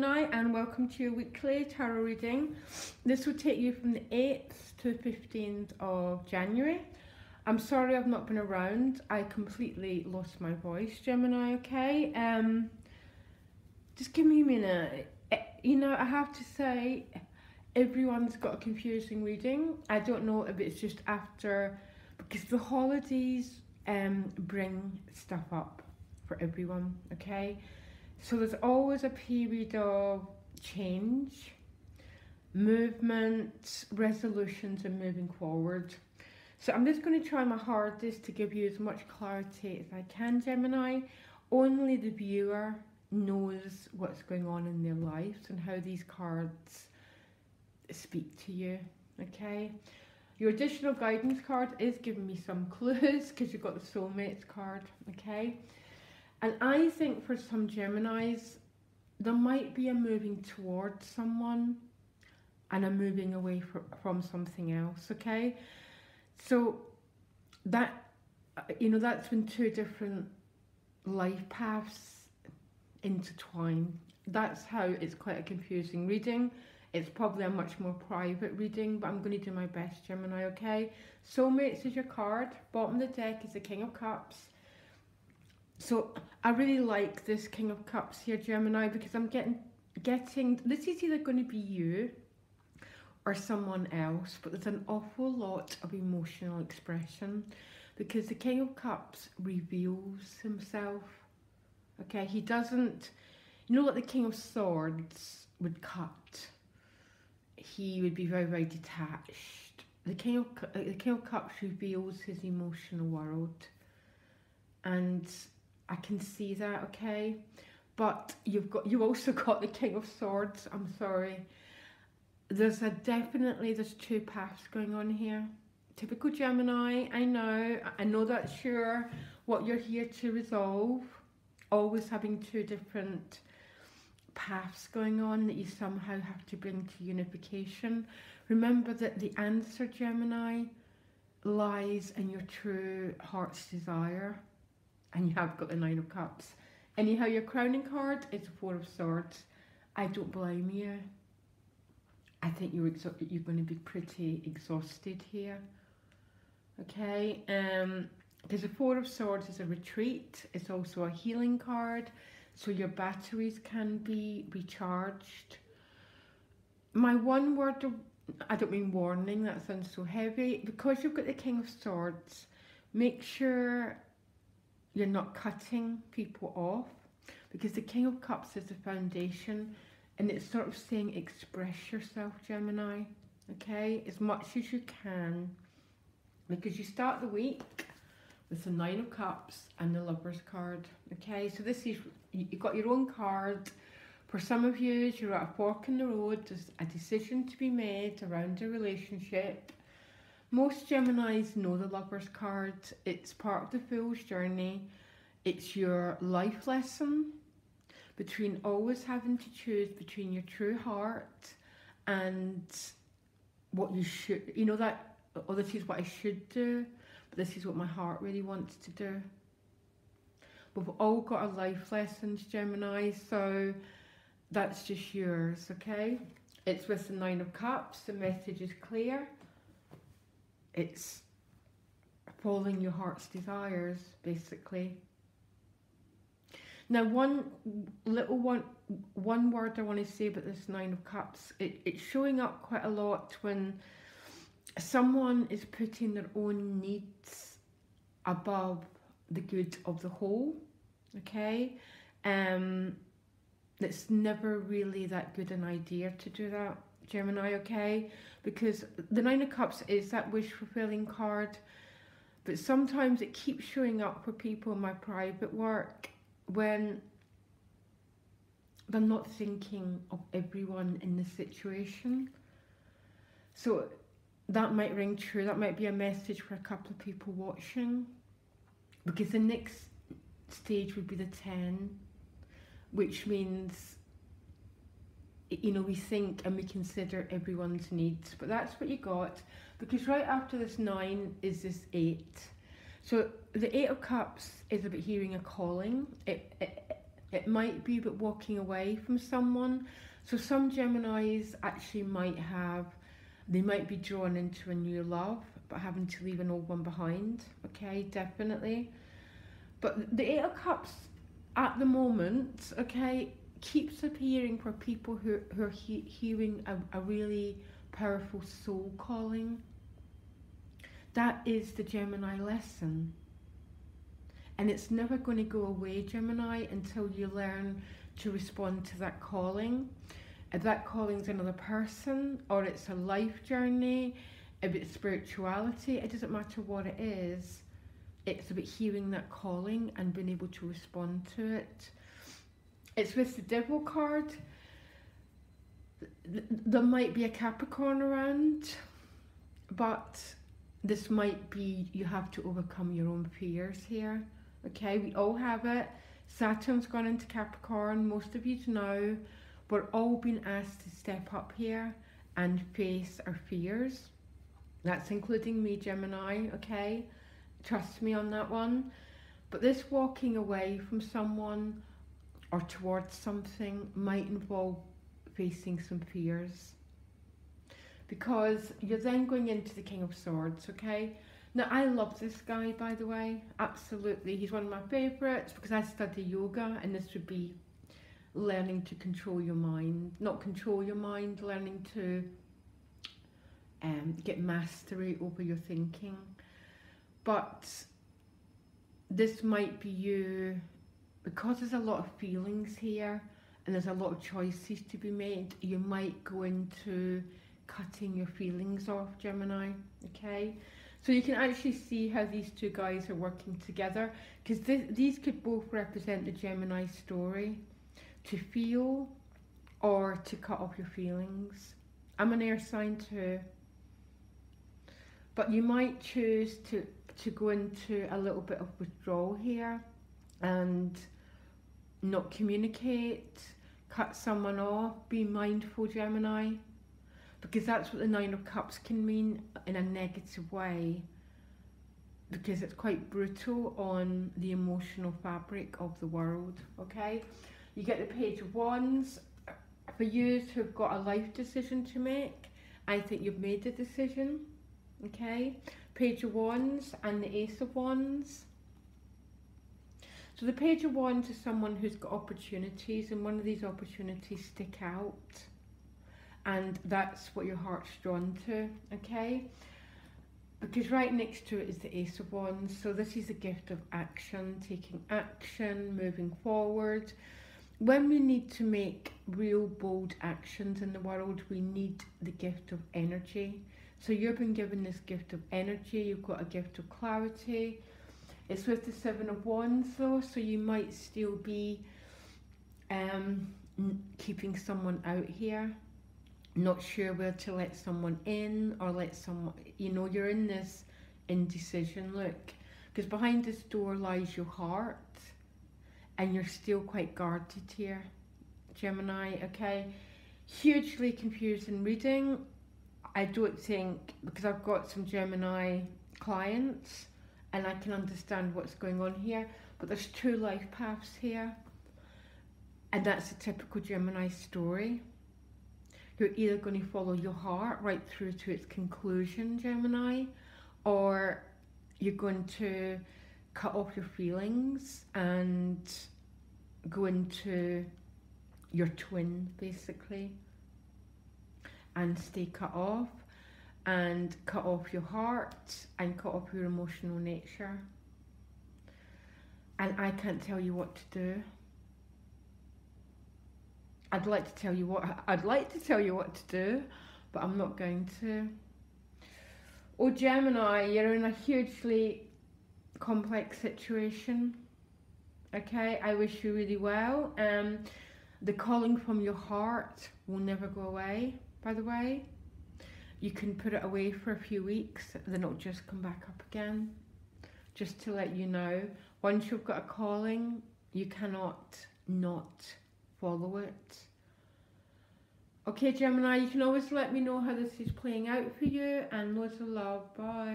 Gemini, and welcome to your weekly tarot reading. This will take you from the 8th to the 15th of January. I'm sorry I've not been around. I completely lost my voice, Gemini, okay? Just give me a minute. You know, I have to say, everyone's got a confusing reading. I don't know if it's just after, because the holidays bring stuff up for everyone, okay? So there's always a period of change, movement, resolutions and moving forward. So I'm just going to try my hardest to give you as much clarity as I can, Gemini. Only the viewer knows what's going on in their lives and how these cards speak to you, okay? Your additional guidance card is giving me some clues because you've got the Soulmate card, okay? And I think for some Geminis, there might be a moving towards someone and a moving away from something else, okay? So that, you know, that's when two different life paths intertwine. That's how it's quite a confusing reading. It's probably a much more private reading, but I'm going to do my best, Gemini, okay? Soulmates is your card. Bottom of the deck is the King of Cups. So I really like this King of Cups here, Gemini, because I'm getting this is either going to be you or someone else, but there's an awful lot of emotional expression because the King of Cups reveals himself. Okay, he doesn't, you know, like the King of Swords would cut. He would be very, very detached. The King of Cups reveals his emotional world, and I can see that, okay? But you've also got the King of Swords. I'm sorry. There's two paths going on here. Typical Gemini, I know that's what you're here to resolve. Always having two different paths going on that you somehow have to bring to unification. Remember that the answer, Gemini, lies in your true heart's desire. And you have got the Nine of Cups. Anyhow, your crowning card is the Four of Swords. I don't blame you. I think you're going to be pretty exhausted here. Okay, because the Four of Swords is a retreat. It's also a healing card, so your batteries can be recharged. My one word, I don't mean warning, that sounds so heavy. Because you've got the King of Swords, make sure you're not cutting people off, because the King of Cups is the foundation, and it's sort of saying express yourself, Gemini, okay, as much as you can, because you start the week with the Nine of Cups and the Lover's card, okay? So this is, you've got your own card. For some of you, you're at a fork in the road, there's a decision to be made around a relationship. Most Geminis know the Lover's card. It's part of the Fool's journey. It's your life lesson between always having to choose between your true heart and what you should, you know, that, oh, this is what I should do, but this is what my heart really wants to do. We've all got our life lessons, Gemini, so that's just yours, okay? It's with the Nine of Cups. The message is clear. It's following your heart's desires, basically. Now, one word I want to say about this Nine of Cups, it's showing up quite a lot when someone is putting their own needs above the good of the whole, okay? It's never really that good an idea to do that, Gemini, okay? Because the Nine of Cups is that wish-fulfilling card, but sometimes it keeps showing up for people in my private work when they're not thinking of everyone in the situation. So that might ring true. That might be a message for a couple of people watching, because the next stage would be the 10, which means, you know, we think and we consider everyone's needs, but that's what you got, because right after this 9 is this 8. So the 8 of Cups is about hearing a calling. It might be about walking away from someone. So some Geminis actually they might be drawn into a new love, but having to leave an old one behind. Okay, definitely. But the Eight of Cups at the moment, okay, keeps appearing for people who are hearing a really powerful soul calling. That is the Gemini lesson. And it's never going to go away, Gemini, until you learn to respond to that calling. If that calling's another person, or it's a life journey, if it's spirituality, it doesn't matter what it is. It's about hearing that calling and being able to respond to it. It's with the Devil card. There might be a Capricorn around, but this might be, you have to overcome your own fears here. Okay, we all have it. Saturn's gone into Capricorn, most of you know. We're all being asked to step up here and face our fears. That's including me, Gemini, okay? Trust me on that one. But this walking away from someone or towards something might involve facing some fears. Because you're then going into the King of Swords, okay? Now, I love this guy, by the way, absolutely. He's one of my favourites because I study yoga, and this would be learning to control your mind. Not control your mind, learning to get mastery over your thinking. But this might be you, because there's a lot of feelings here and there's a lot of choices to be made, you might go into cutting your feelings off, Gemini, okay? So you can actually see how these two guys are working together, because these could both represent the Gemini story, to feel or to cut off your feelings. I'm an air sign too. But you might choose to go into a little bit of withdrawal here and not communicate, cut someone off, be mindful, Gemini. Because that's what the Nine of Cups can mean in a negative way, because it's quite brutal on the emotional fabric of the world, okay? You get the Page of Wands. For you who've got a life decision to make, I think you've made the decision, okay? Page of Wands and the Ace of Wands. So the Page of Wands is someone who's got opportunities, and one of these opportunities stick out. And that's what your heart's drawn to, okay? Because right next to it is the Ace of Wands. So this is a gift of action, taking action, moving forward. When we need to make real bold actions in the world, we need the gift of energy. So you've been given this gift of energy, you've got a gift of clarity. It's with the Seven of Wands though, so you might still be keeping someone out here. Not sure where to let someone in or let someone, you know, you're in this indecision look. Because behind this door lies your heart, and you're still quite guarded here, Gemini, okay? Hugely confusing reading. I don't think, because I've got some Gemini clients and I can understand what's going on here, but there's two life paths here, and that's a typical Gemini story. You're either going to follow your heart right through to its conclusion, Gemini, or you're going to cut off your feelings and go into your twin, basically, and stay cut off, and cut off your heart and cut off your emotional nature. And I can't tell you what to do. I'd like to tell you what to do, but I'm not going to. Oh, Gemini, you're in a hugely complex situation. Okay, I wish you really well. The calling from your heart will never go away, by the way. You can put it away for a few weeks, then it'll just come back up again. Just to let you know, once you've got a calling, you cannot not follow it. Okay, Gemini, you can always let me know how this is playing out for you, and loads of love. Bye.